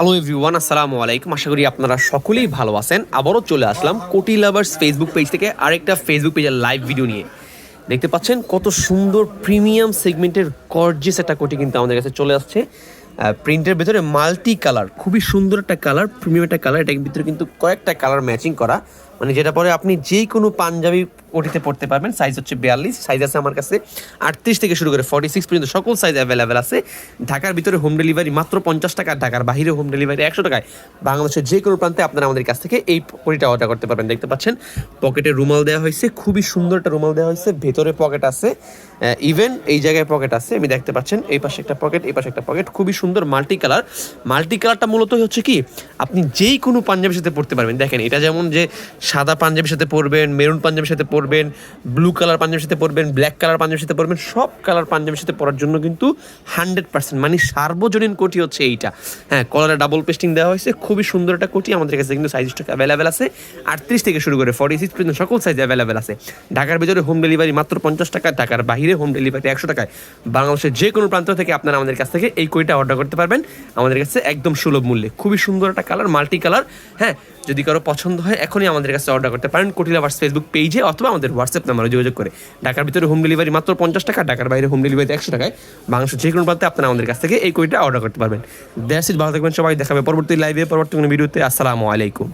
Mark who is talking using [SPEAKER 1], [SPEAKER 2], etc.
[SPEAKER 1] Hello everyone, আসসালামু আলাইকুম। আশা করি আপনারা সকলেই ভালো আছেন। আবারও চলে আসলাম কোটি লাভার্স ফেসবুক পেজ থেকে আরেকটা ফেসবুক পেজের লাইভ ভিডিও নিয়ে। দেখতে পাচ্ছেন কত সুন্দর প্রিমিয়াম সেগমেন্টের গর্জিয়াস একটা কোটি কিন্তু আমাদের কাছে চলে আসছে। প্রিন্টের ভিতরে মাল্টি কালার, খুবই সুন্দর একটা কালার, প্রিমিয়াম একটা কালার। এটার ভিতরে কিন্তু কয়েকটা কালার ম্যাচিং করা, মানে যেটা পরে আপনি যে কোনো পাঞ্জাবি কোটিতে পড়তে পারবেন। সাইজ হচ্ছে 42, সাইজ আছে আমার কাছে 38 থেকে শুরু করে 46 পর্যন্ত সকল সাইজ অ্যাভেলেবেল আছে। ঢাকার ভিতরে হোম ডেলিভারি মাত্র 50 টাকা, ঢাকার বাইরে হোম ডেলিভারি 100 টাকায়। বাংলাদেশের যে কোনো প্রান্তে আপনারা আমাদের কাছ থেকে এই কোটিটা অর্ডার করতে পারবেন। দেখতে পাচ্ছেন পকেটে রুমাল দেওয়া হয়েছে, খুবই সুন্দর একটা রুমাল দেওয়া হয়েছে, ভেতরে পকেট আছে, ইভেন এই জায়গায় পকেট আছে। আমি দেখতে পাচ্ছেন এই পাশে একটা পকেট, এই পাশে একটা পকেট, খুবই সুন্দর মাল্টি কালার। মাল্টি কালারটা মূলত হচ্ছে কি, আপনি যেই কোনো পাঞ্জাবির সাথে পড়তে পারবেন। দেখেন এটা যেমন যে সাদা পাঞ্জাবির সাথে পরবেন, মেরুন পাঞ্জাবির সাথে পরবেন, ব্লু কালার পাঞ্জাবির সাথে পরবেন, ব্ল্যাক কালার পাঞ্জাবির সাথে পরবেন, সব কালার পাঞ্জাবির সাথে পরার জন্য কিন্তু 100% মানে সার্বজনীন কোটি হচ্ছে এইটা। হ্যাঁ, কলারে ডাবল পেস্টিং দেওয়া হয়েছে, খুবই সুন্দর একটা কোটি। আমাদের কাছে কিন্তু সাইজ স্টক অ্যাভেলেবেল আছে 38 থেকে শুরু করে 46 পর্যন্ত সকল সাইজ অ্যাভেলেবেল আছে। ঢাকার ভিতরে হোম ডেলিভারি মাত্র 50 টাকা, ঢাকার বাইরে হোম ডেলিভারি 100 টাকায়। বাংলাদেশের যে কোনো প্রান্ত থেকে আপনারা আমাদের কাছ থেকে এই কোটিটা অর্ডার করতে পারবেন আমাদের কাছে একদম সুলভ মূল্যে। খুবই সুন্দর একটা কালার, মাল্টি কালার। হ্যাঁ, যদি কারো পছন্দ হয় এখনই আমাদের কাছে অর্ডার করতে পারেন কোটি লাভার্স ফেসবুক পেজে অথবা আমাদের হোয়াটসঅ্যাপ নাম্বারে যোগাযোগ করে। ঢাকার ভিতরে হোম ডেলিভারি মাত্র 50 টাকা, ঢাকার বাইরে হোম ডেলিভারি 100 টাকায়। বাংলাদেশের যে কোনো প্রান্তে আপনারা আমাদের কাছ থেকে এই কোটিটা অর্ডার করতে পারবেন। দেশ ভালো থাকবেন সবাই, দেখাবে পরবর্তী লাইভে, পরবর্তী কোনো ভিডিওতে। আসসালামু আলাইকুম।